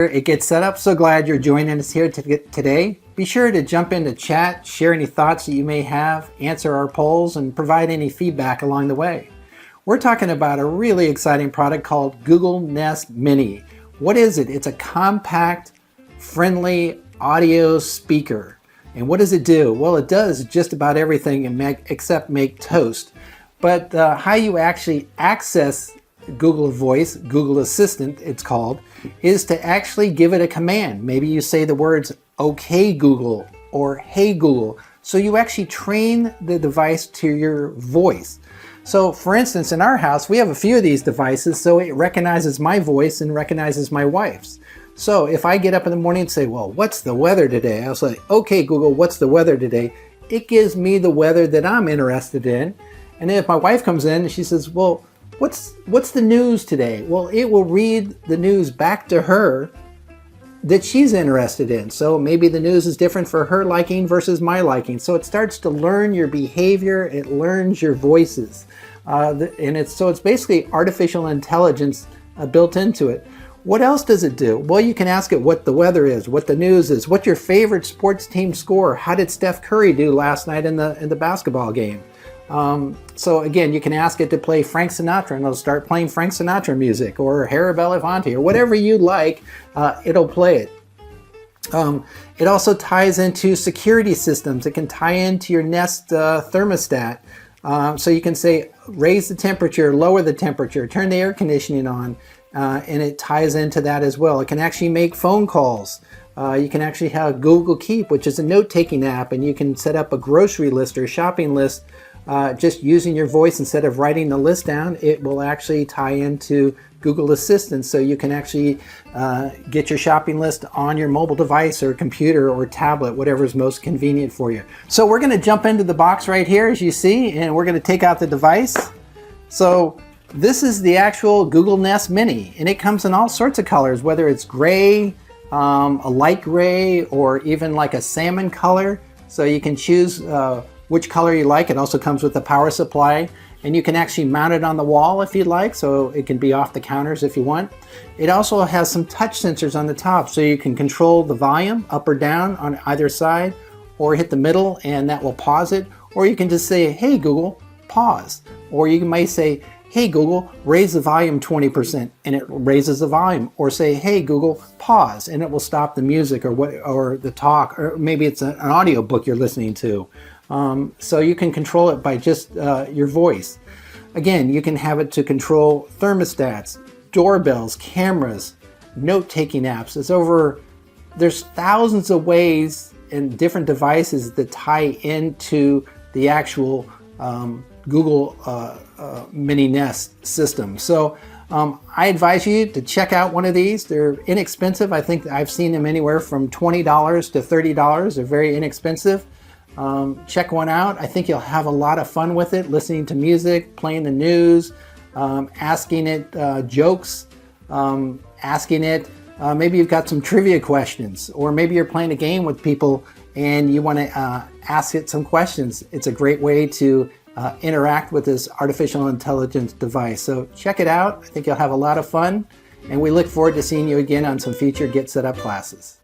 It gets set up. So glad you're joining us here today. Be sure to jump into chat, share any thoughts that you may have, answer our polls, and provide any feedback along the way. We're talking about a really exciting product called Google Nest Mini. What is it? It's a compact, friendly audio speaker. And what does it do? Well, it does just about everything except make toast. But how you actually access Google Voice, Google Assistant it's called, is to actually give it a command. Maybe you say the words, "Okay Google," or "Hey Google." So you actually train the device to your voice. So for instance, in our house, we have a few of these devices, so it recognizes my voice and recognizes my wife's. So if I get up in the morning and say, well, what's the weather today? I was like, "Okay Google, what's the weather today?" It gives me the weather that I'm interested in. And then if my wife comes in and she says, well, what's the news today? Well, it will read the news back to her that she's interested in. So maybe the news is different for her liking versus my liking. So it starts to learn your behavior. It learns your voices. And it's basically artificial intelligence built into it. What else does it do? Well, you can ask it what the weather is, what the news is, what your favorite sports team score, how did Steph Curry do last night in the basketball game? So again, you can ask it to play Frank Sinatra and it'll start playing Frank Sinatra music, or Harry Belafonte, or whatever you like, it'll play it. It also ties into security systems. It can tie into your Nest thermostat. So you can say, raise the temperature, lower the temperature, turn the air conditioning on, and it ties into that as well. It can actually make phone calls. You can actually have Google Keep, which is a note-taking app, and you can set up a grocery list or shopping list just using your voice. Instead of writing the list down, it will actually tie into Google Assistant, so you can actually get your shopping list on your mobile device or computer or tablet, whatever is most convenient for you. So we're going to jump into the box right here, as you see, and we're going to take out the device. So this is the actual Google Nest Mini, and it comes in all sorts of colors, whether it's gray, a light gray, or even like a salmon color. So you can choose which color you like. It also comes with a power supply, and you can actually mount it on the wall if you'd like, so it can be off the counters if you want. It also has some touch sensors on the top, so you can control the volume up or down on either side, or hit the middle and that will pause it. Or you can just say, "Hey Google, pause." Or you might say, "Hey Google, raise the volume 20%, and it raises the volume. Or say, "Hey Google, pause," and it will stop the music or the talk, or maybe it's an audio book you're listening to. So you can control it by just your voice. Again, you can have it to control thermostats, doorbells, cameras, note-taking apps. There's thousands of ways and different devices that tie into the actual Google Mini Nest system. So I advise you to check out one of these. They're inexpensive. I think I've seen them anywhere from $20 to $30. They're very inexpensive. Check one out. I think you'll have a lot of fun with it, listening to music, playing the news, asking it jokes, asking it, maybe you've got some trivia questions, or maybe you're playing a game with people and you want to ask it some questions. It's a great way to interact with this artificial intelligence device. So check it out. I think you'll have a lot of fun, and we look forward to seeing you again on some future Get Set Up classes.